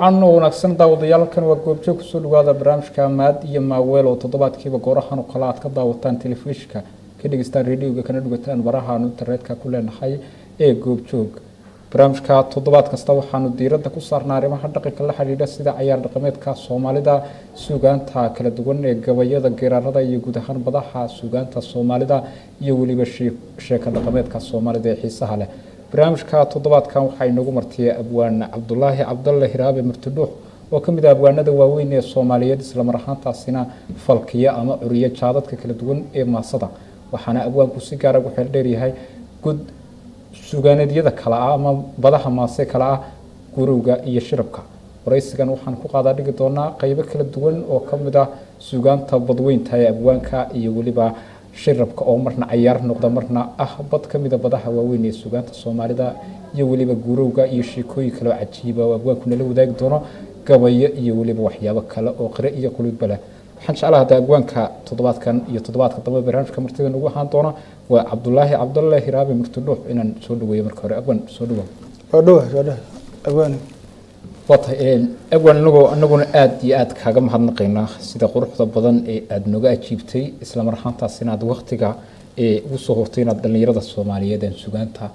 wacan oo wanaagsan daawadayaalkan waa goobjoog kusoo dhawaada barnaamijka maad iyo maaweel oo toddobaadkiiba goorahan oo kale aad ka daawataan telefishinka ka dhegeystaan radioga kana dhugataan barahaanu internetka ku leenahay ee goobjoog barnaamijka toddobaad kasta waxaanu diiradda ku saarnaa arrimaha dhaqanka la xiriira sida cayaar dhaqameedka Soomaalida suugaanta kala duwan ee gabayada geerarada iyo guud ahaan badaha suugaanta Soomaalida iyo waliba sheeko dhaqameedka Soomaalida ee xiisaha leh barnaamijka toddobaadkan waxay nagu martay abwaan Cabdullaahi Cabdulle Hiraabe Martidhuux oo kamid ah abwaanada waaweyn ee Soomaaliyeed isla mar ahaantaasina falkiya ama curiye jaadadka kala duwan ee maasada waxaana abwaanku si gaar ah u xeel dheer yahay gud suugaaneedyada kala ah ama badaha maase kala ah gurowga iyo shirabka waraysigan waxaan ku qaadaa dhigi doonaa qaybo kala duwan oo kamid ah suugaanta badweynta ee abwaanka iyo waliba shirabka oo marna cayaar noqda marna ah bad kamid ah badaha waaweyn ee suugaanta Soomaalida iyo waliba gurowga iyo sheekooyin kale oo cajiib ah oo abwaanku nala wadaagi doono gabayo iyo waliba waxyaabo kale oo qire iyo qulubba leh waxaan jeclahay abwaanka toddobaadkan iyo toddobaadka dambe barnaamijka martida nagu ahaan doona waa Cabdullaahi Cabdulle Hiraabe Martidhuux inaan soo dhaweeyo marka hore abwaan soo dhawaad abwaan abwaan anaguna aad iyo aad kaaga mahadnaqaynaa sida quruxda badan ee aad nooga ajiibtay isla mar ahaantaas inaad waqtiga ugu soo hortay inaad dhalinyarada Soomaaliyeed ee suugaanta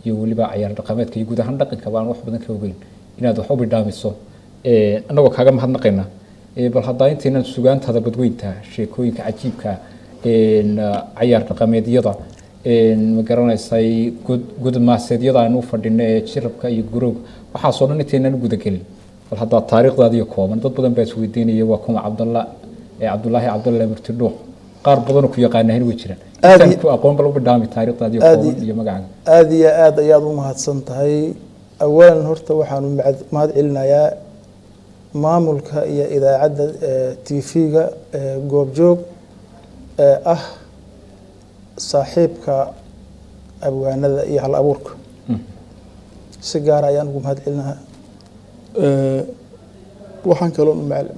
iyo waliba cayaar dhaqameedka iyo guud ahaan dhaqanka baan wax badan ka ogeyn inaad wax u bidhaamiso anagoo kaaga mahadnaqaynaa bal hadda intaynaan suugaantada badweynta sheekooyinka cajiibka cayaar dhaqameedyada ma garanaysay gud maaseedyada aan u fadhino ee shirabka iyo gurowga waxaa soo dhan intaynaan guda gelin bal hadda taariikhdaada iyo kooban dad badan baa isweydiinaya waa kuma Cabdullaahi Cabdulle Martidhuux qaar badan oo ku yaqaanaan way jiraan intaan ku aqoon bal u bidhaami taariikhdaada iyo kooban iyo magacaaga aad iyo aad ayaad u mahadsan tahay awalan horta waxaan mahad celinayaa maamulka iyo idaacadda TV-ga goobjoog ah saaxiibka abwaanada iyo hal abuurka si gaar ayaan ugu mahad celinayaa waxaan kaloo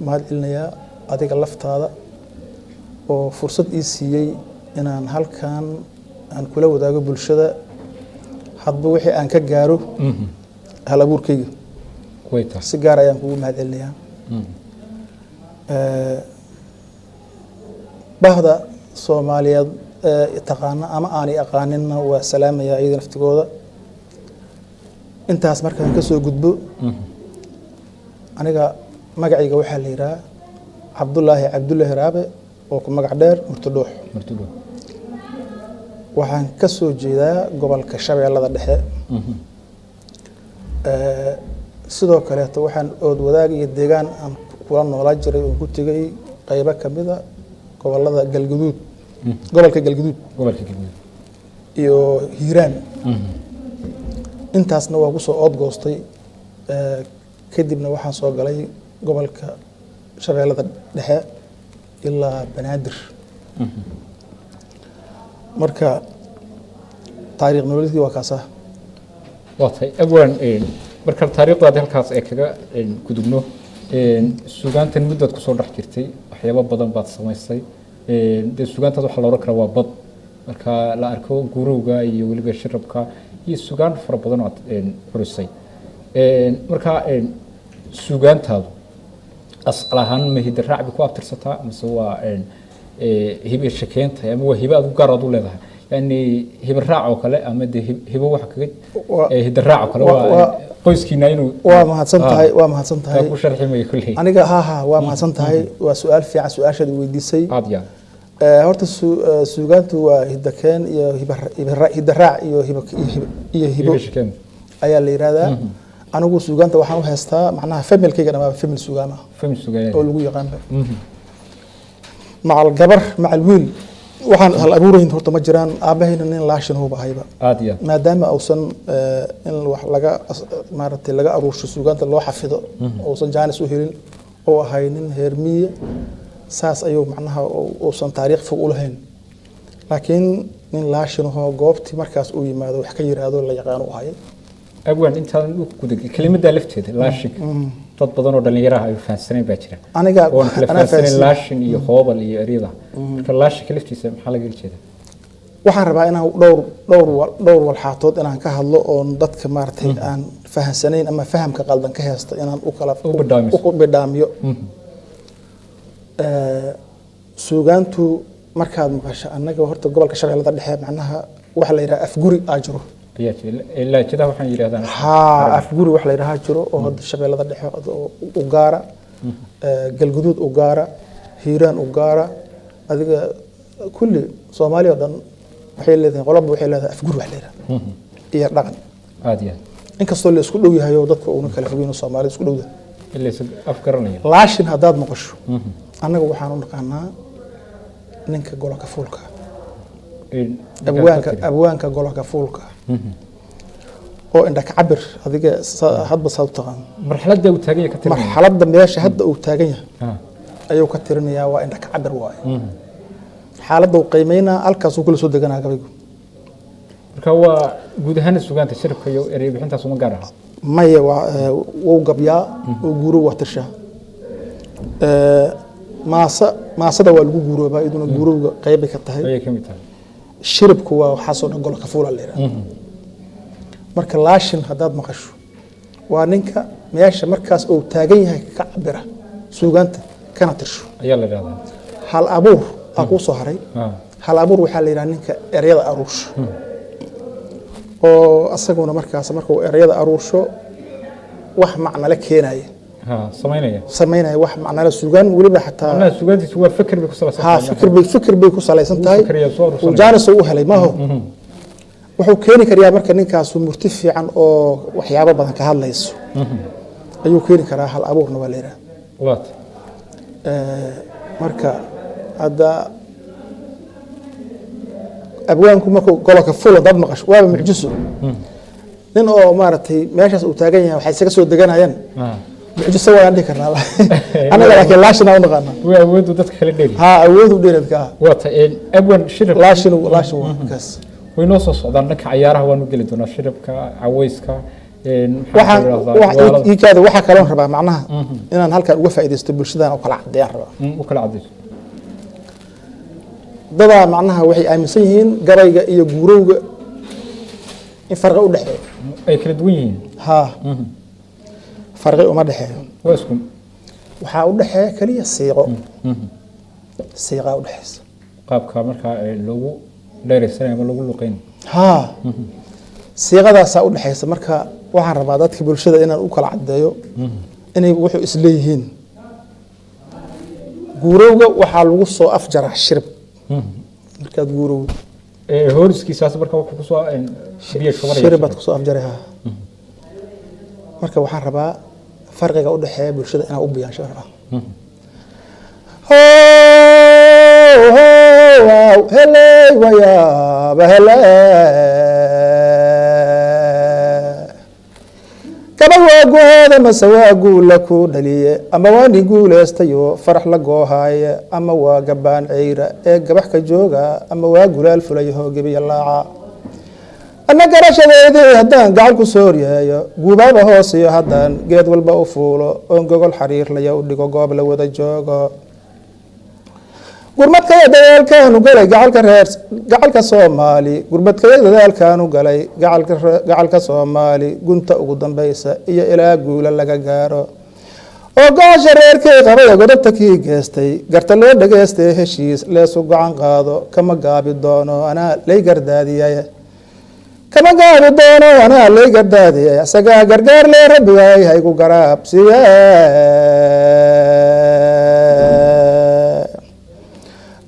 mahad celinayaa adiga laftaada oo fursad ii siiyey inaan halkan aan kula wadaago bulshada hadba wixii aan ka gaaro hal abuurkayga si gaar ayaan kugu mahad celinayaa bahda Soomaaliyeed taqaana ama aanay aqaaninna waa salaamaya iyada naftigooda intaas markaan ka soo gudbo aniga magacayga waxaa la yiraahdaa Cabdullaahi Cabdulle Hiraabe oo ku magac dheer Martidhuux waxaan ka soo jeedaa gobolka Shabeellada Dhexe sidoo kale waxaan ood wadaag iyo deegaan aan kula noolaa jiray oo ku tagay qaybo kamid ah gobolada Galgaduud gobolka Galgaduud iyo Hiiraan intaasna waa ku soo ood goostay kadibna waxaan soo galay gobolka Shabeellada Dhexe ilaa Banaadir marka taariikh nololeedkii waa kaasa waatay abwaan marka taariikhdaada halkaas ay kaga gudubno suugaantan muddo ku soo dhex jirtay waxyaabo badan baad samaysay suugaantada waxa la oran karaa waa bad marka la arko gurowga iyo waliba shirabka iyo suugaan fara badan oo xurisay marka suugaantaadu asal ahaan ma hidaraac ku abtirsataa mise waa hibe shakeenta ama waa hibe aad u gaar aad u leedahay yani hibe raac oo kale ama hibe waxa kaga hidaraac oo kale waa qoyskiina inuu waa mahadsan tahay ku sharximay kulli aniga waa mahadsan tahay waa su'aal fiican su'aashaad weydiisay horta suugaantu waa hidakeen iyo hidaraac iyo hibo ayaa la yiraahdaa anigu suugaanta waxaan u haystaa macnaha familkayga dhamaa famil suugaama oo lagu yaqaan macal gabar macal wiil waxaan hal abuurayn horta ma jiraan aabahayna nin laashin huba hayba maadaama uusan in wax laga maartay laga aruursho suugaanta loo xafido uusan jaanis u helin oo ahay nin heermiye saas ayuu macnaha uusan taariikh fog u lahayn laakiin nin laashin oo goobtii markaas uu yimaado wax ka yiraahdo la yaqaan u ahay abwaan intaan u guday kelimada lafteeda laashin dad badan oo dhalinyaraha ay fahansaneen baa jira aniga ana fahansaneen laashin iyo hoobal iyo eriyada marka laashin laftiisa maxaa laga jeedaa waxaan rabaa inaan dhowr walxaatood inaan ka hadlo oo dadka maartay aan fahansanayn ama fahamka qaldan ka haysta inaan u kala u bidhaamiyo suugaantu markaad maqasho annaga horta gobolka Shabeellada Dhexe macnaha waxa la yiraahdaa afguri aajiro ilaa jida waxaan yiraahdaan afguri waxa la yiraahdaa jiro oo Shabeellada Dhexe u gaara galguduud u gaara hiiraan u gaara adiga kulli Soomaaliya oo dhan waxay leedahay qolob waxay leedahay afguri wax la yiraahdo iyo dhaqan aadiya inkastoo la isku dhow yahay oo dadka uuna kala fogeyn Soomaaliya isku dhowda ilaa afkaranaya laashin hadaad maqasho annaga waxaan u naqaanaa ninka golka fuulka abwaanka golka fuulka oo inda ka cabir adiga hadba sababtaan marxaladda uu taagan yahay ka tirinaya marxaladda meesha hadda uu taagan yahay ayuu ka tirinayaa waa inda ka cabir waay xaaladda uu qiimeynaa halkaas uu kula soo deganaa gabaygu marka waa guud ahaan suugaanta shirka iyo eray bixintaas uma gaar ah maya waa gabyaa oo guuro waa tirsha maasada waa lagu guuroobaa iduna guurowga qayb ka tahay ay ka mid tahay shiribku waa waxa soo dhan golka fuula leeyahay marka laashin hadaad maqasho waa ninka meesha markaas uu taagan yahay ka cabira suugaanta kana tirsho ayaa la yiraahdaa hal abuur aku soo haray hal abuur waxa la yiraahdaa ninka erayada aruush oo asaguna markaas markuu erayada aruusho wax macna la keenayo sameynaya wax macna la suugan waliba xataa ana suugantiisu waa fikir bay ku saleysan tahay fikir bay ku saleysan tahay oo jaanis uu helay ma wuxuu keeni karaa marka ninkaas murti fiican oo waxyaabo badan ka hadlayso ayuu keeni karaa hal abuurna waa leeyahay waat marka hada abwaanku markuu golka fuul dad maqasho waa mucjiso nin oo maartay meeshaas uu taagan yahay waxay isaga soo deganayaan mucjiso waa aan dhikarnaa anaga laakiin laashina u naqaana waa awoodu dadka kala dheeri awoodu dheeradka waata abwan shirib laashin kaas way noo soo socdaan dhanka ciyaaraha waanu geli doonaa shiribka caweyska waxa kale oo rabaa macnaha inaan halkan uga faa'iideysto bulshadana oo kala cadeeyaan rabaa u kala cadeeyo dada macnaha waxay aaminsan yihiin gabayga iyo guurowga in farqi u dhaxeeyo ay kala duwan yihiin farqi uma dhaxeeyo waa isku waxa u dhaxeeya kaliya siiqo u dhaxaysa qaabka marka lagu dheeraysan ama lagu luqeyn siiqadaas u dhaxaysa marka waxaan rabaa dadka bulshada inaan u kala cadeeyo inay wuxuu isleeyihiin guurowga waxa lagu soo afjaraa shirb marka guurowga horiskiisaas marka wuxuu ku soo shirbaad ku soo afjaray marka waxaan rabaa farqiga u dhaxeeya bulshada inaan u biyaansho rabaa helay waya bahela kaba waaguheeda mase waa guula ku dhaliye ama waa nin guulaystayo farax la goohaaye ama waa gabaan ceyra ee gabax ka jooga ama waa gulaal fulayaho gebiya laaca ana garashadeedii haddaan gacan ku soo horyeeyo guubaaba hoosiyo haddaan geed walba u fuulo oon gogol xariir laya u dhigo goob la wada joogo gurmadkaya dadaalkaanu galay gacalka Soomaali gurmadkaya dadaalkaanu galay gacalka Soomaali gunta ugu dambaysa iyo ilaa guula laga gaaro oo gaasha reerkay qabay godobta kii geestay garta loo dhageystay heshiis leesu gacan qaado kama gaabi doono ana lay gardaadiyay asaga gargaar le rabbigay haygu garaab siya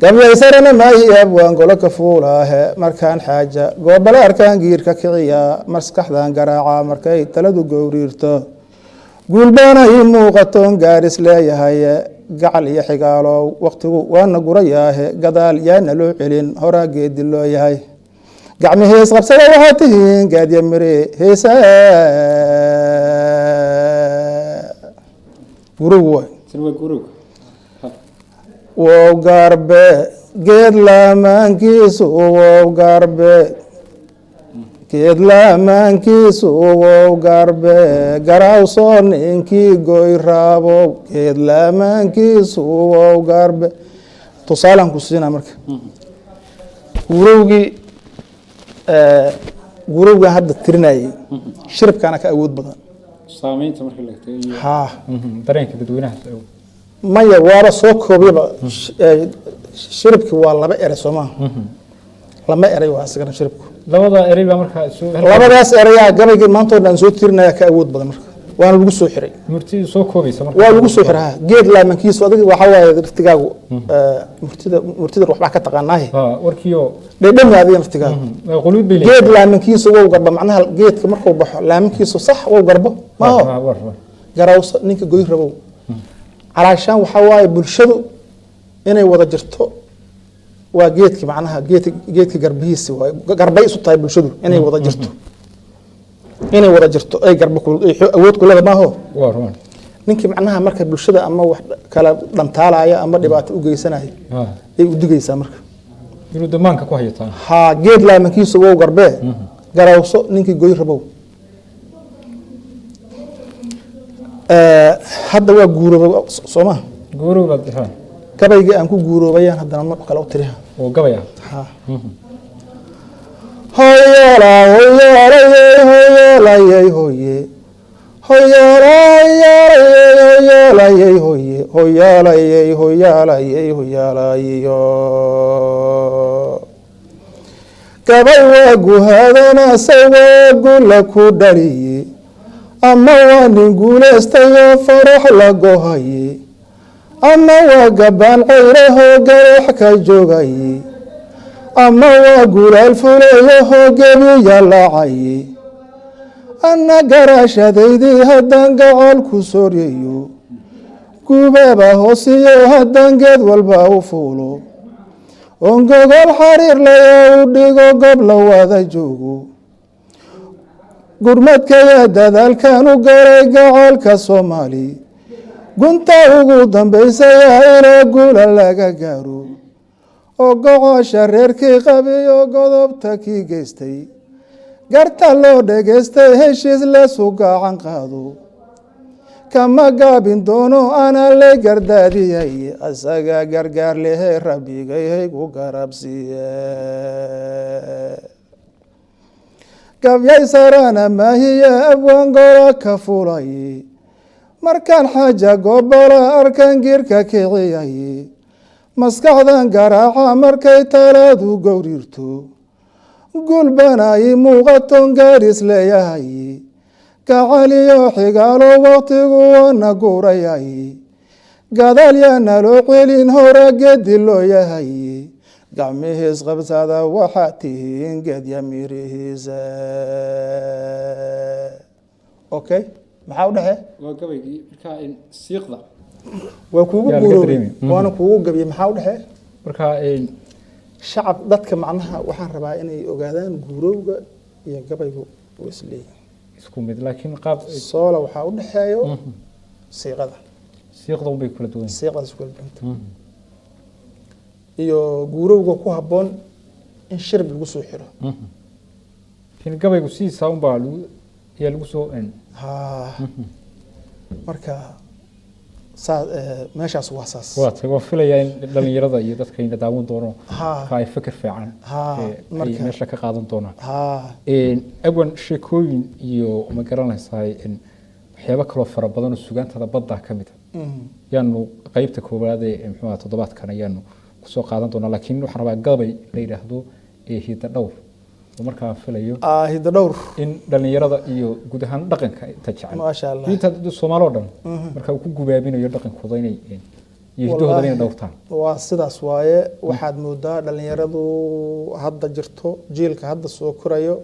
gabaysarana maahi abwaan golka fuulaahe markaan xaaja goobala arkaan giirka kiciya maskaxdan garaaca markay taladu gowriirto guulbaana ii muuqatoon gaaris leeyahay gacal iyo xigaalow waqtigu waana gurayaahe gadaal yaana loo celin horaa geedi loo yahay gacmihiis qabsada waxaa tihiin gaadya mire heesa guruw wow garbe geed laamaankiisu wow garbe garawsoo ninkii goy raabow geed laamaankiisu wow garbe tusaalaan ku siinaa marka gurowgan hadda tirinayay shiribkaana ka awood badan saameynta marka la tagay ha dareenka dadweynaha maya waaba soo koobyaba shiribki waa laba eray Soomaa lama eray waa asagana shiribku labada eray baa marka labadaas erayaa gabayga maanta oo dhan soo tirinaya ka awood badan marka waana lagu soo xiray murtida soo koobaysa marka waa lagu soo xiraa geed laamankiisu adiga waxa waaye naftigaagu murtida waxba ka taqaanaahay warkiyo dhedhamaadiga naftigaagu quluub bilay geed laamankiisu waa garba macnaha geedka markuu baxo laamankiisu sax waa garbo ma garawsa ninka goy rabow calaashaan waxa waaye bulshadu inay wada jirto waa geedka macnaha geedka garbihiisa waa garbay isu tahay bulshadu inay wada jirto ay garba ku awood ku leedahay maaho ninkii macnaha marka bulshada ama wax kala dhantaalaya ama dhibaato u geysanaya ay u digaysaa marka inuu damaanka ku hayataa ha geed laamankiisa waa garbee garawso ninkii goy rabow hadda waa guurooba Soomaa guurooba gabayga aan ku guuroobayaan haddana nooc kale u tiriha oo gabaya ha hoyala hoyala hoyala hoye hoyala hoyala hoye hoyala hoyala hoyala yo gabay waa guhadana sawa gula ku dhaliye ama waa nin guulaystayo farax la gohaye ama waa gabaan ceyraho garax ka joogaye ama waa gulaal fuleeyaho gebiya laacaye ana garaashadaydii haddaan gacol ku soryeeyo gubaaba hoosiyo haddaan geed walba u fuulo oon gogol xariir laya u dhigo gob la wada joogo gurmadkaya dadaalkan u garay gacolka Soomaali gunta ugu dambaysaya inaa gula laga gaaro oo gocosha reerkii qabiyo godobta kii geystay garta loo dhageystay heshiis la sugacan qaado kama gaabin doono ana la gardaadiyay asaga gargaar lehe rabbigay ku garabsiye gabyay sarana maahiya abwaan gora ka fulay markaan xaaja gobola arkan girka kiciyay maskaxdan garaaca markay talaadu gowrirto gulbanay muuqaton gaaris leeyahay gacaliyo xigaalo waqtigu wana guurayay gadaal yaana loo celin hore gedi loo yahay gacmihiis qabsada waxaa tihiin geedya mirihiisa okay maxaa u dhexe waa gabaygii marka siiqda waa kuugu guuroobay waana kuugu gabiye maxaa u dhexe marka shacab dadka macnaha waxaan rabaa inay ogaadaan guurowga iyo gabaygu oo isleeyihiin isku mid laakiin qaab soola waxaa u dhexeeyo siiqada un bay kala duwan siiqadaas kala duwan iyo guurowga ku habboon in shirb lagu soo xiro in gabaygu sidiisa un baa lagu soo marka meeshaas waa saas waa filayaa in dhalinyarada iyo dadka ina daawan doono ay fikir fiican ay meesha ka qaadan doonaan abwan sheekooyin iyo ma garanaysaa waxyaabo kaloo fara badan oo sugaantada badda ka mid yaanu qaybta koowaad ee muxuu ahaa toddobaadkan ayaanu kusoo qaadan doonaa laakiin waxaan rabaa gabay la yidhaahdo hidda dhowr markaa filayo hidda dhowr in dhalinyarada iyo guud ahaan dhaqanka inta jecel maasha Allah inta Soomaaliya dhan marka uu ku gubaabinayo dhaqankooda inay iyo hiddahooda inay dhowrtaan waa sidaas waaye waxaad moodaa dhalinyaradu hadda jirto jiilka hadda soo korayo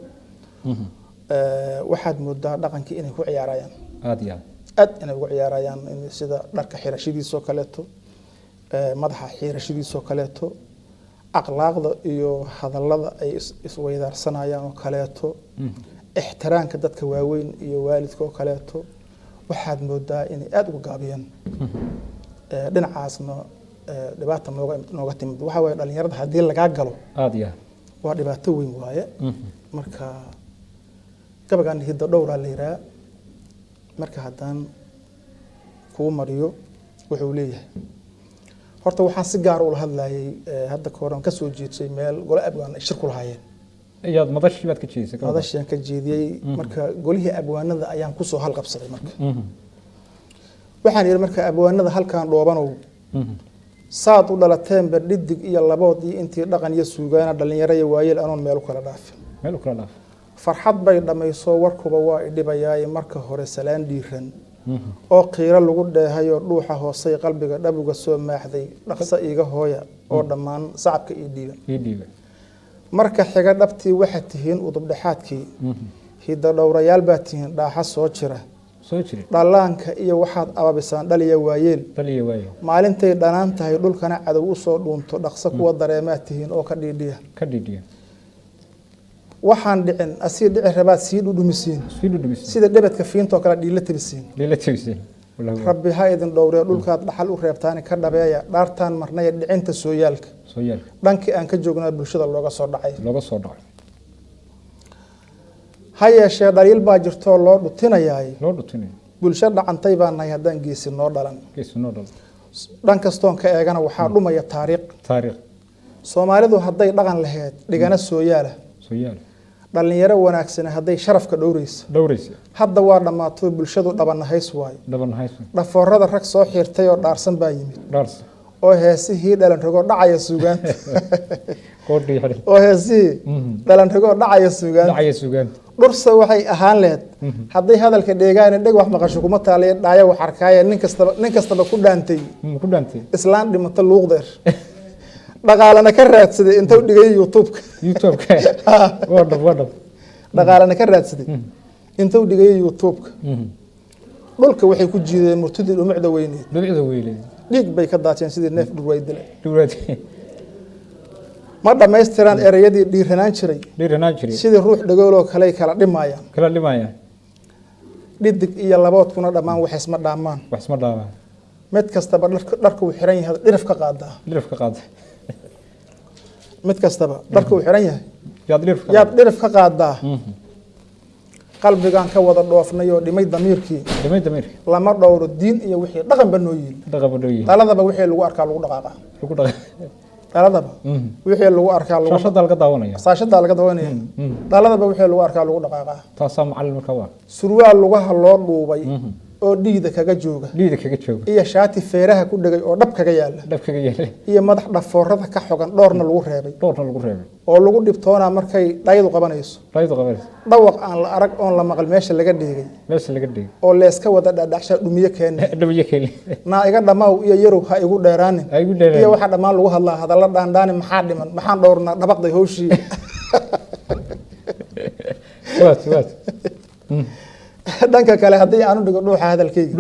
waxaad moodaa dhaqankii inay ku ciyaarayaan aad inay ugu ciyaarayaan sida dharka xirashadiisa oo kaleeto madaxa xirashadiisa oo kaleeto akhlaaqda iyo hadallada ay isweydaarsanayaan oo kaleeto ixtiraamka dadka waaweyn iyo waalidka oo kaleeto waxaad moodaa inay aad uga gaabiyaan dhinacaasna dhibaata nooga timid waxa waaye dhalinyarada haddii lagaa galo waa dhibaato weyn waaye marka gabagan hidda dhowraa la yiraa marka haddaan kuu mariyo wuxuu leeyahay horta waxaan si gaar ula hadlayay hadda ka hor aan ka soo jeedsay meel gole abgaan ay shir ku lahaayeen ayaad madashii baad ka jeedisay madashaan ka jeediyey marka golihii abwaanada ayaan kusoo halqabsaday marka waxaan yidhi marka abwaanada halkaan dhoobanow saad u dhalateen berdhidig iyo labood iyo intii dhaqan iyo suugaana dhalinyaro iyo waayeel anoon meel u kala dhaafin farxad bay dhammayso warkuba waa idhibayaaye marka hore salaan dhiiran oo qiiro lagu dheehayoo dhuuxa hoosay qalbiga dhabuga soo maaxday dhaqso iiga hooya oo dhammaan sacabka ii dhiiban marka xiga dhabtii waxaad tihiin udubdhexaadkii hidda dhowrayaal baad tihiin dhaaxa soo jira dhallaanka iyo waxaad ababisaan dhaliya waayeel maalintay dhanaan tahay dhulkana cadow u soo dhuunto dhaqso kuwa dareemaad tihiin oo ka dhiidhiya waxaan dhicin asii dhici rabaad sii dhudhumisiin sida dhebedka fiintoo kale dhiila tabisiin rabbi ha idin dhowree dhulkaad dhaxal u reebtaani ka dhabeeya dhaartaan marnaya dhicinta sooyaalka dhankii aan ka joognaa bulshada looga soo dhacay ha yeeshee dhaliil baa jirtoo loo dhutinayaay bulsho dhacantay baa nahay haddaan geesi noo dhalan dhan kastoon ka eegana waxaa dhumaya taariikh soomaalidu hadday dhaqan lahayd dhigana sooyaala dhalinyaro wanaagsan hadday sharafka dhowraysa hadda waa dhammaatay bulshadu dhabanahays waayo dhafoorada rag soo xiirtay oo dhaarsan baa yimid oo heesihii dhalan ragoo dhacaya suugaanta dhursa waxay ahaan lehed hadday hadalka dheegaan dheg wax maqasho kuma taaliya dhaayo wax arkaaye nin kastaba ku dhaantay islaan dhimata luuqdeer dhaqaalana ka raadsaday inta u dhigay youtube-ka dhaqaalana ka raadsaday inta u dhigay youtube-ka dhulka waxay ku jiideen murtidii dhumucda weyneed dhiig bay ka daateen sidii neef dhurwaay dilay ma dhammaystiraan erayadii dhiiranaan jiray sidii ruux dhagooloo kale kala dhimayaan dhidig iyo laboodkuna dhammaan wax isma dhaamaan mid kastaba dharka uu xiran yahay dhirif ka qaadaa mid kastaba dharka uu xiran yahay yaad dhirif ka qaadaa qalbigaan ka wada dhoofnay oo dhimay damiirkii lama dhowro diin iyo wixii dhaqanba noo yiil dhaladaba wixii lagu arkaa lagu dhaqaaqa dhaladaba wixii lagu arkaa saashada laga daawanaya dhaladaba wixii lagu arkaa lagu dhaqaaqa taasaa macallin markaa waa surwaal lugaha loo dhuubay oo dhiida kaga jooga iyo shaati feeraha ku dhagay oo dhab kaga yaala iyo madax dhafoorada ka xogan dhoorna lagu reebay oo lagu dhibtoona markay dhaydu qabanayso dhawaq aan la arag oon la maqal meesha laga dhigay oo leeska wada dhadhaxsha dhumiye keenay naa iga dhamaaw iyo yarow ha igu dheeraanin iyo waxa dhammaan lagu hadlaa hadalla dhaandhaani maxaa dhiman maxaan dhowrnaa dhabaqday howshii dhanka kale haddii aanu dhigo dhuuxa hadalkayga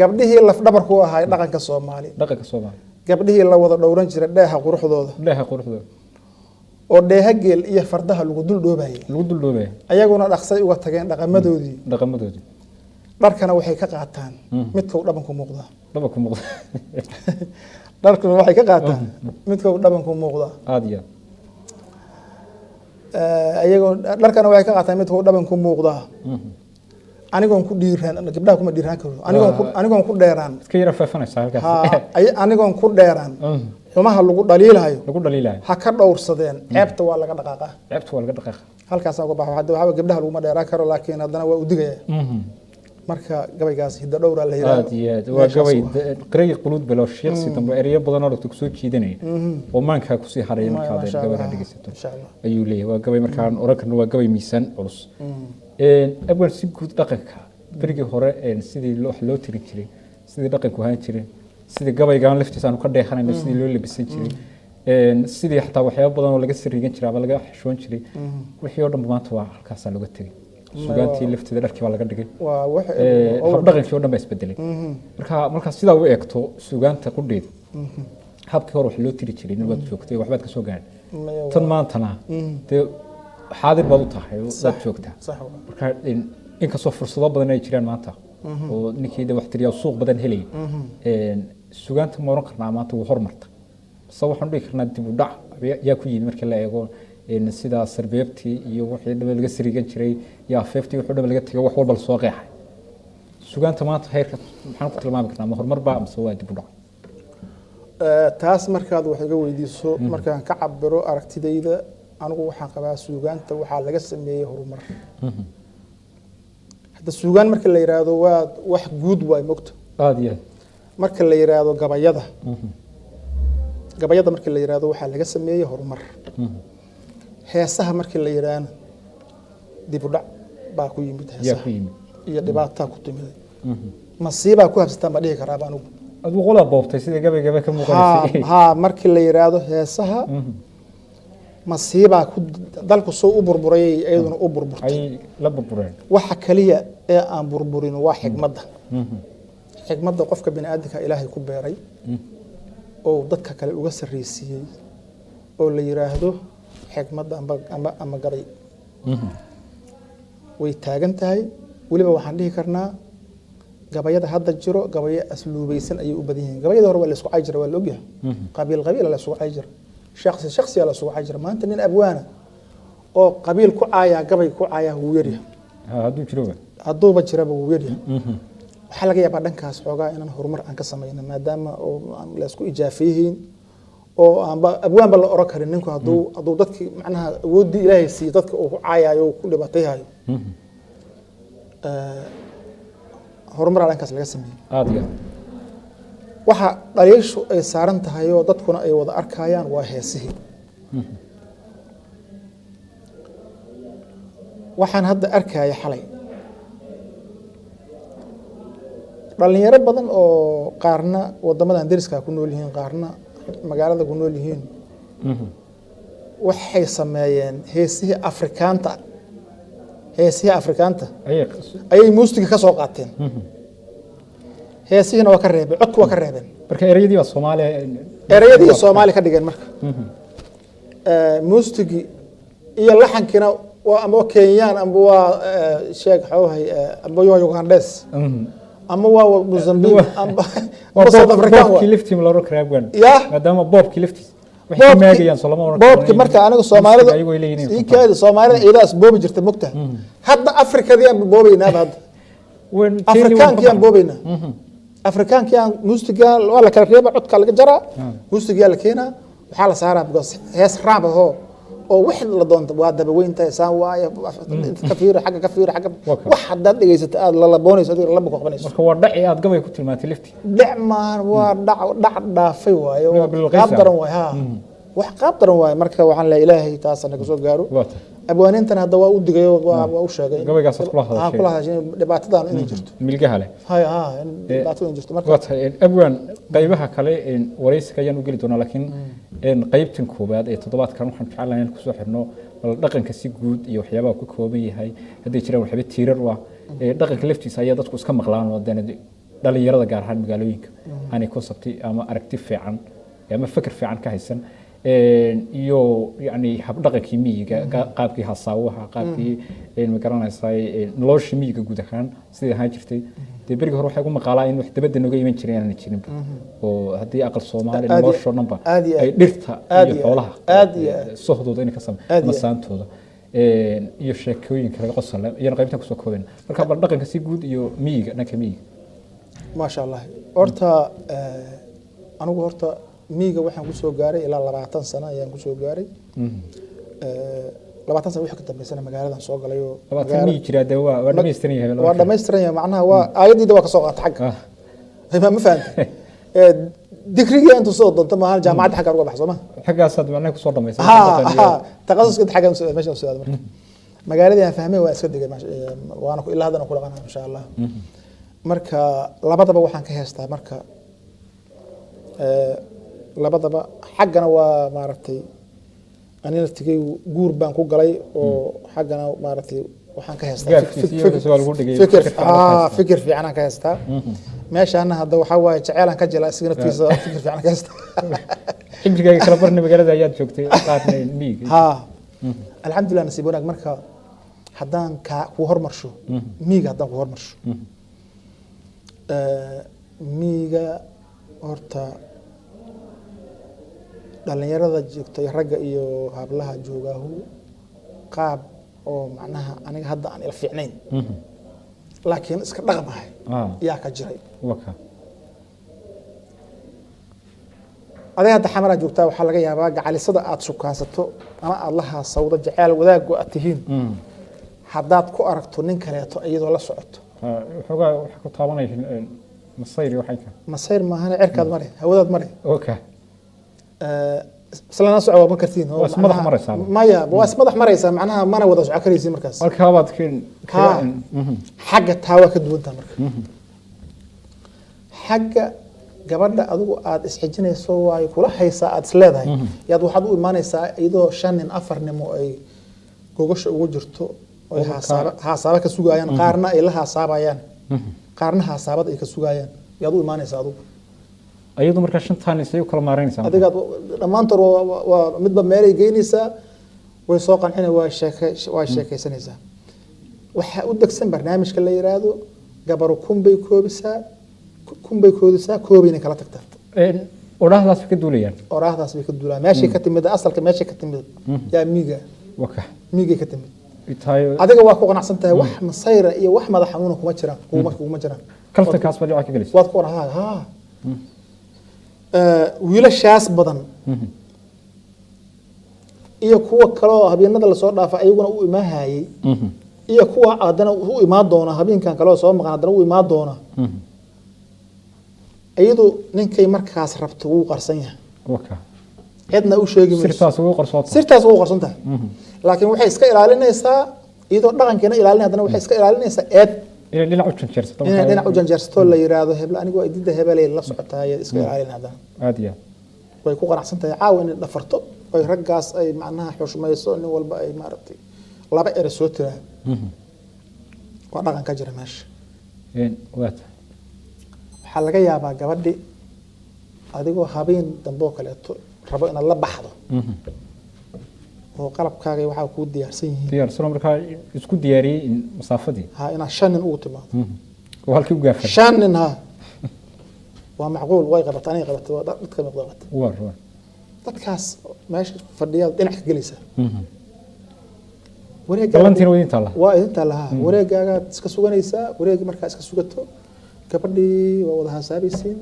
gabdhihii laf dhabarku ahaa dhaqanka Soomaali gabdhihii la wada dhowran jiray dheeha quruxdooda oo dheeha geel iyo fardaha lagu dul dhoobayay ayaguna dhaqsay uga tageen dhaqamadoodii dharkana waxay ka qaataan midka dhabanku muuqda dharkana waxay ka qaataan midka dhabanku muuqda ayagoo dharkana waxay ka qaataan midka dhabanku muuqda anigoon ku dhiiraan gabdhaha kuma dhiiraan karo anigoon ku dheeraan iska yara faafanaysa halkaas anigoon ku dheeraan xumaha lagu dhaliilayo ha ka dhowrsadeen ceebta waa laga dhaqaaqa halkaas uga baxo hadda waxa gabdhaha lagu ma dheeraan karo laakiin haddana waa u digaya marka gabaygaas hidda dhowra la yiraahdo waa gabay qray quluud balo shakhsi dambe eriyo badan oo ku soo jiidanaya oo maanka ku sii haray marka aad gabayga dhigaysato ayuu leeyahay waa gabay markaan oran waa gabay miisaan culus abwan si guud dhaqanka berigii hore sidii loo tirin jiray sidii dhaqanku ahaan jiray sidii gabaygaan laftiisa aanu ka dheexanayna sidii loo labisan jiray sidii xataa waxyaabo badan oo laga sariigan jiray ama laga xishoon jiray wixii oo dhan maanta waa halkaas laga tagay suugaantii lafteeda dharkii baa laga dhigay dhaqankii oo dhan baa isbedelay marka sidaa u eegto suugaanta qudheeda habkii hore wax loo tiri jiray in waad joogtay waxbaad ka soo gaadhay tan maantana dee xaadir baad u tahay waad joogtaa marka inkastoo fursado badan ay jiraan maanta oo ninkii wax tiriya suuq badan helay suugaanta ma oran karnaa maanta wuu hormarta base waxaan dhihi karnaa dib u dhac yaa ku yimid markii la eego sida sarbeebtii iyo wixii dhaba laga sariigan jiray iyo afeeftii wixii dhaba laga tagay wax walba la soo qeexay suugaanta maanta heerka maxaan ku tilmaami karnaa ma horumar baa amse waa dib u dhac taas markaad wax iga weydiiso markaan ka cabiro aragtidayda anigu waxaan qabaa suugaanta waxaa laga sameeyey horumar hadda suugaan marka la yiraahdo waa wax guud waay mogto marka la yiraahdo gabayada marka la yiraahdo waxaa laga sameeyey horumar heesaha marka la yiraahdo dib u dhac baa ku yimid heesaha iyo dhibaato ku timid masiiba ku habsatan ba dhihi karaa anigu aduu qola boobtay sida gabay ka muuqanaysa ha marka la yiraahdo heesaha masiiba ku dalku soo u burburay ayaduna u burburtay ay la burbureen waxa kaliya ee aan burburin waa xigmadda qofka bini aadamka ilaahay ku beeray oo dadka kale uga sarreysiyay oo la yiraahdo xigmadda ama gabay way taagan tahay waliba waxaan dhihi karnaa gabayada hadda jiro gabaya asluubaysan ayay u badan yihiin gabayada hore waa la isku caajira waa la ogyahay qabiil la isku caajira shakhsi la isku caajira maanta nin abwaana oo qabiil ku caaya gabay ku caaya wuu yaryahay hadduu jiraba wuu yaryahay waxaa laga yaabaa dhankaas xoogaa inaan horumar aan ka samayno maadaama oo aan la isku ijaafeeyeen oo abwaanba la oran karin ninku hadduu dadkii macnaha awoodii ilaahay siiyay dadka uu ku caayayo ku dhibaatayhayo horumar dhankaas laga sameeyay waxa dhaliishu ay saaran tahay oo dadkuna ay wada arkayaan waa heesihii waxaan hadda arkaya xalay dhalinyaro badan oo qaarna wadamadan deriska ku nool yihiin qaarna magaalada ku nool yihiin waxay sameeyeen heesihii afrikaanta ayay muusiga ka soo qaateen heesihiina waa ka reebeen codku waa ka reebeen marka erayadii Soomaali ka dhigeen marka muusigi iyo laxankiina waa ama Kenyaan ama waa sheeg xawhay ama waa Ugandes ama waa Mozambique ama South Africa waa liftim la rokrabgan maadaama boobki liftis waxay maagayaan Soomaaliya boobki marka aniga Soomaalida iidaas boobi jirtay mugta hadda Afrikadii aan boobaynaa hadda Afrikaankii aan boobaynaa Afrikaankii aan muusiga waa la kala reebay codka laga jaraa muusiga la keenaa waxaa la saaraa because hees raab oo wax la doonto waa daba weynta saan waayo ka fiir xagga wax hadda dhageysato aad la laboonayso adiga la boqoqbanayso marka waa dhaci aad gabay ku tilmaantay lifti dhacmaan waa dhac dhaafay waayo qaab daran waay wax qaab daran waay marka waxaan la ilaahay taasana ka soo gaaro abwaanintan hadda waa u digayo waa u sheegay gabaygaas kula hadashay dhibaatadan inay jirto milgaha leh dhibaatada jirto marka abwaan qaybaha kale wareysiga ayaan u geli doonaa laakiin qaybtan koobaad ee toddobaadkan waxaan jeclahay in ku soo xirno dhaqanka si guud iyo waxyaabaha ku kooban yahay haddii jiraan waxba tiirar waa dhaqanka laftiisa ayaa dadku iska maqlaan oo dhalinyarada gaar ahaan magaalooyinka aanay concept ama aragti fiican ama fikir fiican ka haysan iyo yani hab dhaqankii miyiga qaabkii hasaawaha qaabkii ma garanaysay noloshii miyiga guud ahaan sidii ahaan jirtay dee berigi hore waxay ugu maqaalaa in wax dabadda nooga iman jireen aanan jirin oo haddii aqal Soomaali noloshoo dhanba ay dhirta iyo xoolaha sohdooda inay ka sameeyaan masaantooda iyo sheekooyinka laga qosla iyo qaybta kusoo kooban marka bal dhaqanka si guud iyo miyiga dhanka miyiga ma sha Allah horta anigu horta miyiga waxaan ku soo gaaray ilaa 20 sano ayaan ku soo gaaray 20 sano wixii ka dambeysana magaaladan soo galay oo 20 miyi jira waa dhameystiran yahay waa dhameystiran yahay macnaha waa aayadiida waa ka soo qaatay xagga ma fahanteen digriga inta soo doonto maahan jaamacad xagga uga baxso ma xaggaas aad macnaha ku soo dhameysay taqasuska xagga meesha soo aad marka magaaladii aan fahmay waa iska digay waana ku ilaa hadana ku dhaqanaa insha Allah marka labadaba waxaan ka heestaa marka labadaba xaggana waa maaragtay anina tigay guur baan ku galay oo xaggana maaragtay waxaan ka heestaa fikir fiican ka heestaa meeshaana hadda waxa waaye jaceylan ka jila isagana fiisa fikir fiican ka heestaa xijigaaga kala barnay magaalada ayaad joogtay qaadnay miyiga alxamdulillah nasiib wanaag marka haddaan ku hormarsho miyiga haddaan ku hormarsho miyiga horta dhalinyarada joogtay ragga iyo hablaha joogaahu qaab oo macnaha aniga hadda aan ila fiicnayn laakiin iska dhaqmahay yaa ka jiray adiga hadda xamara joogtaa waxaa laga yaabaa gacalisada aad shukaasato ama aad la haasawdo jacayl wadaag aad tihiin haddaad ku aragto nin kaleeto iyadoo la socoto xogaa waxa ku taabanayeen masayr waxay ka masayr maahan cirkaad mare hawadaad mare okay islana socod ma kartiin oo madax maraysaa maya waa madax maraysaa macnaha mana wada socod karaysi markaas halka baad xagga taawa ka duwanta marka xagga gabadha adigu aad isxijinayso way kula haysaa aad isleedahay yaad waxaad u imaanaysaa iyadoo 5 nin 4 nin oo ay gogasho ugu jirto oo haasaaba ka sugayaan qaarna ay la haasabayaan qaarna haasaabad ay ka sugayaan yaad u imaanaysaa adigu ayadu marka shantaan isay kala maareynaysaa adiga dhamaantood waa midba meelay geynaysaa way soo qancinay waa sheekaysanaysaa waxa u dagsan barnaamijka la yiraahdo gabar kumbay koodisaa koobayna kala tagtaa oraahdaas ka duulayaan oraahdaas bay ka duulayaan meeshii ka timid asalka meeshii ka timid yaa miiga ka timid adiga waa ku qanacsan tahay wax masayra iyo wax madax xanuun kuma jiraan kalta kaas baa ka galaysa waad ku qoraahaa wiilashaas badan iyo kuwa kale oo habeenada la soo dhaafay ayaguna u imaahayay iyo kuwa aadana u imaan doona habeenkan kale oo soo maqan aadana u imaan doona ayadu ninkay markaas rabto uu qarsan yahay cidna u sheegi sirtaas uu qarsan tahay laakiin waxay iska ilaalinaysaa iyadoo dhaqankeena ilaalinaysa hadana waxay iska ilaalinaysaa dhinac u janjeersato la yiraahdo hebla anigu ay dida hebelay la socotaay iska ilaalinaysa aadiya way ku qanacsan tahay caawa in dhafarto ay raggaas ay macnaha xushmayso nin walba ay maaragtay laba eray soo tiraa waa dhaqan ka jira meesha waxaa laga yaabaa gabadhi adigoo habeen dambe oo kaleeto rabo inaad la baxdo oo qalabkaaga waxaa kuu diyaarsan markaa isku diyaariyey masaafadii inaad 5 nin ugu timaado halkii u gaafay 5 nin waa macquul way qabataa anay qabataa waa dadka maqdaqata dadkaas meesha fadhiya dhinac ka gelaysa wareegaalantiin waa idinta lahaa wareegaaga iska suganaysaa wareegi markaa iska sugato gabadhii waa wada hasaabaysiin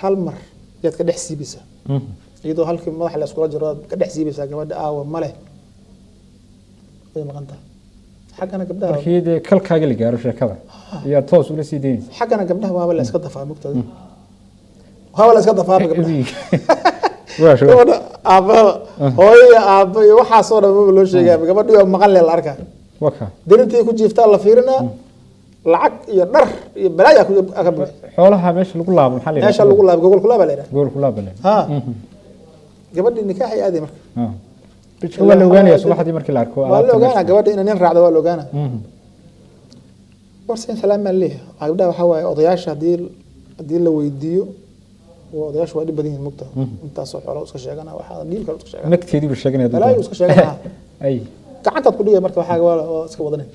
hal mar yaad ka dhex siibaysaa iyadoo halkii madaxa la iskula jiro ka dhex siibaysaa gabadha aawa male way maqantaa xaggana gabdhaha markii kalkaaga la gaaro sheekada iyo toos ula sii deynaysa xaggana gabdhaha waaba la iska dafaa mugtada waaba la iska dafaa gabadha aabba hooyo aabba iyo waxaasoo dhan loo sheegaya gabadhii oo maqan la arkaa dirintii ku jiiftaa la fiirinaa lacag iyo dhar iyo balaaya ku xoolaha meesha lagu laabo maxaa la meesha lagu laabo gogol ku laabo leeyahay gogol ku laabo ha gabadhii nikaaxi aadi marka waa la ogaanaya subaxdii markii la arko waa la ogaanaa gabadhii in nin raacdo waa la ogaanaa warsan salaam alayhi gabadha waxa waaye odayaasha hadii la weydiiyo odayaasha waa dib badan yihiin mugta intaas oo xoolo iska sheegana waxa dhiilka iska sheegana nagteedii buu sheeganaya balaayo iska sheegana ay gacantaad ku dhigay marka waxa waa iska wadanay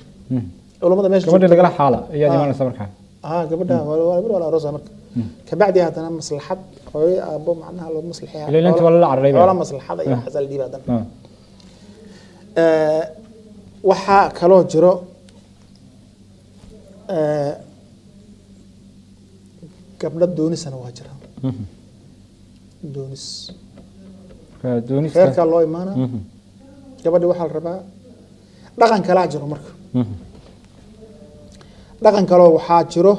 culimada meesha gabadha lagala xaala ayaa imaanaysa markaa gabadha waa rosa marka kabacdi hadana maslaxad hooyo aabo macnaha loo maslaxay ilaa inta wala la carray wala maslaxada iyo xasal diib hadan waxa kaloo jiro gabdha doonisana waa jira doonis heerka loo imaana gabadhi waxaa la rabaa dhaqan kala jiro marka dhaqan kaloo waxaa jiro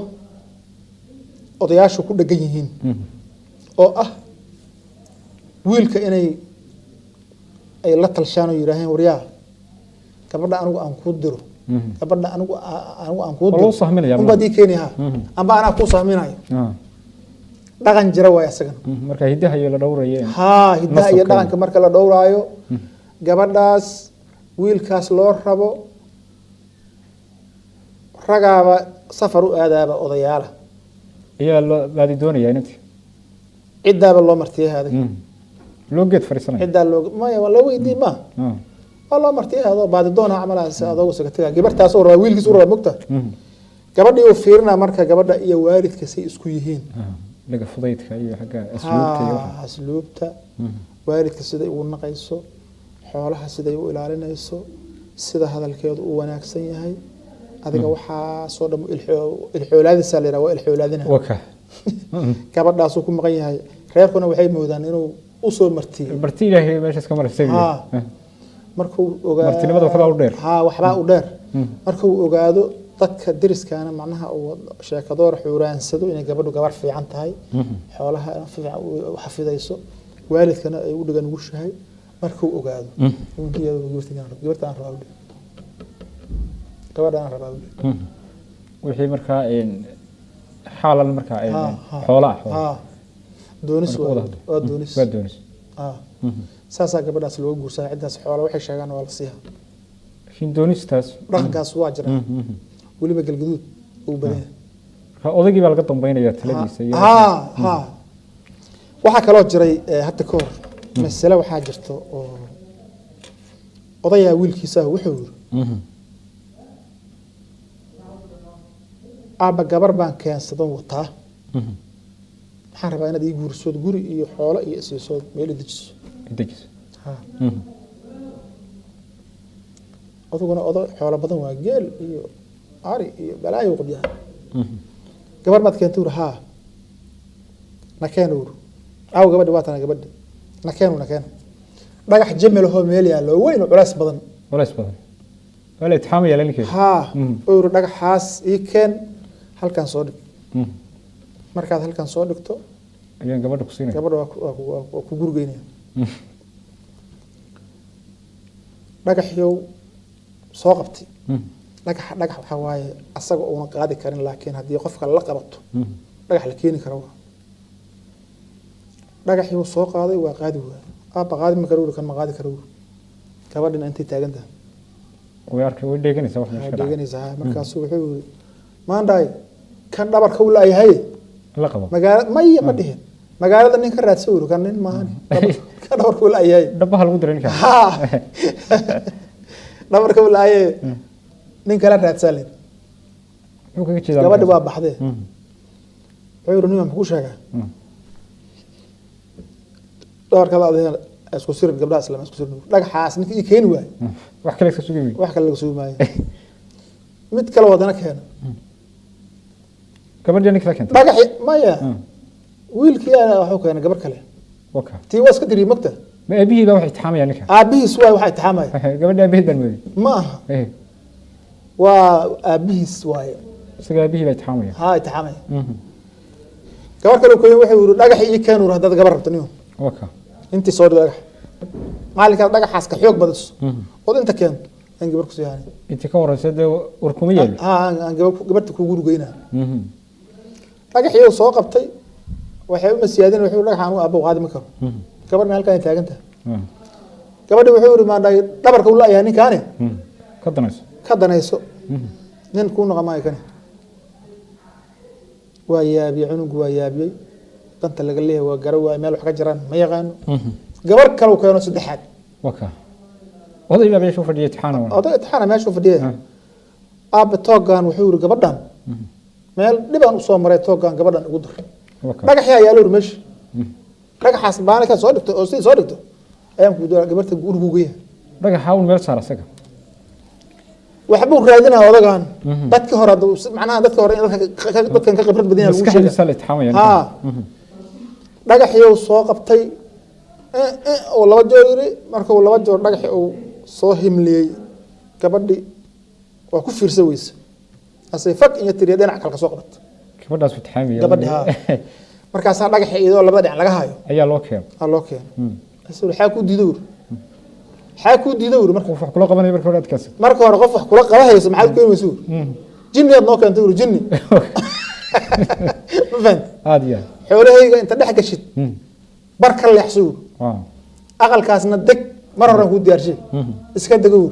odayaashu ku dhagan yihiin oo ah wiilka inay ay la talshaan oo yiraahdeen wariyaa gabadha anigu aan ku diro gabadha anigu aan ku diro amba di Kenya amba ana ku saaminayo dhaqan jira way asagan marka hidaha iyo la dhowrayo hidaha iyo dhaqanka marka la dhowraayo gabadhaas wiilkaas loo rabo ragaaba safar u aadaaba odayaala ayaa baadi doonaya intii cidaaba loo martiyahay loo geed fariisanay cidaa loo weydii ma loo martiyahay baadi doona amalaas adoo sagatiga gabartaas oo wiilkiis u raba mugta gabadhii uu fiirina marka gabadha iyo waalidka say isku yihiin laga fudaydka iyo xagga asluubta waalidka sida uu naqayso xoolaha sida uu ilaalinayso sida hadalkeedu uu wanaagsan yahay adiga waxa soo dhamo ilxoolaadisa leeyahay waa ilxoolaadina waka gabadhaas uu ku maqan yahay reerkuna waxay moodaan inuu u soo martiyay marti ilaahay meeshaas ka marsay markuu ogaado martinimada waxba u dheer waxba u dheer markuu ogaado dadka deriskaana macnaha uu sheekadoor xuuraansado inay gabadhu gabar fiican tahay xoolaha fiican u xafidayso waalidkana ay u dhigan ugu shahay markuu ogaado gabartaan rabaa gabadhaan rabaa wixii markaa xaalan markaa xoolaha doonis waa doonis saasaa gabadhaas looga guursaday ciddaas xoola waxay sheegaan waa la siihaa laakiin doonistaas dhaqankaas waa jira weliba galgaduud uu badan yahay odaygii baa laga dambaynayaa taladiisa waxaa kaloo jiray hadda ka hor masale waxaa jirta oo odayaa wiilkiisa wuxuu yiri aabba gabar baan keensadan wataa waxaan rabaa inaad ii guursood guri iyo xoolo iyo isiisood meel dejiso aduguna odo xoolo badan waa geel iyo ari iyo balaayo qabyaha gabar baad keentay uri haa nakeen uri aw gabadhi waa tana gabadhi nakeen dhagax jamel ahoo meel yaallo weyn oo culays badan wala itixaamaya lalinkeeda uri dhagaxaas ii keen halkan soo dhig markaad halkan soo dhigto ayaan gabadha ku siinaya gabadha waa ku gurgeynaya dhagaxyow soo qabtay dhagax waxaa waaye asaga uuna qaadi karin laakiin haddii qofka la qabato dhagax la keeni karo dhagaxyow soo qaaday waa qaadi waay aabba qaadi ma karo uri kan ma qaadi karo uri gabadhina intay taagan tahay way dheeganaysaa markaasuu wuxuu yiri maandhaay kan dhabarka u laayahay la qabo magaalada maya ma dhihin magaalada nin ka raadsan uri kan nin maahan kan dhabarka u laayahay dhabaha lagu diray ninka dhabarka u laayay nin kala raadsan leh wuxuu kaga jeedaa gabadhi waa baxday wuxuu yiri nin maxuu sheegaa dhabarka la adeer isku sir gabdhaha islaam isku sir dhagaxaas ninkii keeni waay wax kale ka sugay wax kale laga suumay mid kale wadana keena gabadha ninka la keentay dhagax maya wiilkii waxa uu keenay gabar kale waka tii waa iska diri magta ma abihi baa wax itixaamaya ninka aabihiis waxa itixaamaya gabadha abihi baan mooday ma waa aabihiis waaye isaga abihi baa itixaamaya itixaamaya gabar kale uu wuxuu yiri dhagax ii keen uu hadda gabar rabto niyo waka intii soo dhagax maalinka dhagaxaas ka xoog badis oo inta keen aan gabar ku siiyaan inta ka waraysan warkuma yeelo aan gabarta ku gurugeyna dhagaxii soo qabtay waxay u masiyadeen wuxuu dhagaxan u aabo qaadi ma karo gabarna halkaan taagan tahay gabadhi wuxuu yiri maandhay dhabarka u laayahay ninkaane ka danayso nin ku naqamay kan waa yaabiye cunugu waa yaabiyay danta laga leeyahay waa garaw meel wax ka jiraan ma yaqaan gabar kale uu keeno saddexaad waka oday baa meesha fadhiyay taxana meesha fadhiyay aabba toogan wuxuu yiri gabadhan meel dhibaan u soo maray toogan gabadhan ugu dir dhagax ayaa yaalo meesha dhagaxaas baanika soo dhigto oo soo dhigto ayaan ku dooraa gabarta guriguga dhagaxa uu meel saar asaga waxbuu raadinaa odagan dadka hore macnaha dadka hore dadkan ka khibrad badan lagu sheegay dhagaxii soo qabtay oo laba joor yiri markuu laba joor dhagaxii uu soo himliyay gabadhi waa ku fiirsan weysa asay fak iyo tiriya dhinac kale ka soo qabat gabadhaas itixaamiya gabadhi markaas dhagaxii iyadoo labada dhinac laga hayo ayaa loo keenay asuu waxa ku diiday marka wax kula qabanay marka hore adkaas marka hore qof wax kula qabahayso maxaad ku keenaysaa jinni aad noo keentay jinni ma fahant aadiya xoolahayga inta dhex gashid barka leexsuu aqalkaasna deg mar hore ku diyaarshay iska dagow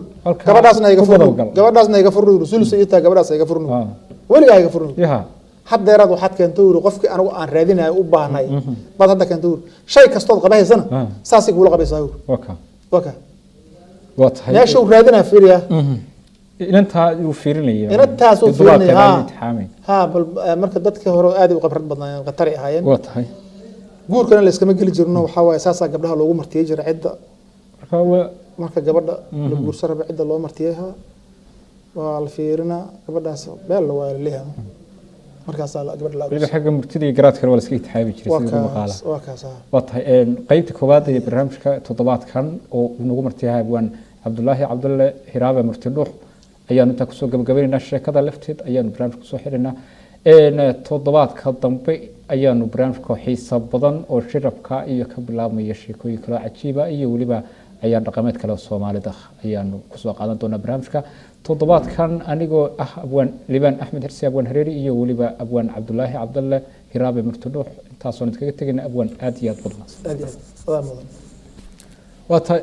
gabadhaasna iga furno rasuulsa iyo taa gabadhaas iga furno waliga iga furno haddeerad waxaad keentay qofkii anigu aan raadinayo u baahnay bad hadda keentay shay kastood qabahaysana saasi kula qabaysaa waka meesha uu raadinaa fiiriya inta uu fiirinayay intaas uu fiirinayay bal marka dadka hore aad u khibrad badnaa qatar ahaayeen waa tahay guurkana la iskama geli jirno waxa waaye saasa gabdhaha loogu martiyay jira cidda marka gabadha la guursan raba cidda loo martiyay waa la fiirina gabadhaas beel la waa leeyahay markaas la gabadh la waliba xagga murtida iyo garaadka wala iska itixaabi jiray sidoo maqaala waa kaas waa tahay qaybta koowaad ee barnaamijka toddobaadkan oo nagu martiyahay abwaan Cabdullaahi Cabdulle Hiraabe Murtidhuux ayaan inta kusoo gabagabeynaa sheekada lafteed ayaan barnaamijka soo xirinaa toddobaadka dambe ayaanu barnaamijka xiiso badan oo shirabka iyo ka bilaabmaya sheekooyin kale cajiiba iyo waliba ayaan dhaqameed kale Soomaalida ayaanu kusoo qaadan doonaa barnaamijka toddobaadkan anigoo abwaan Libaan Axmed Xirsi abwaan Hareeri iyo waliba abwaan Cabdullaahi Cabdulle Hiraabe Murtidhuux intaasoo idinkaga tagayna abwaan aad iyo aad badan waa tahay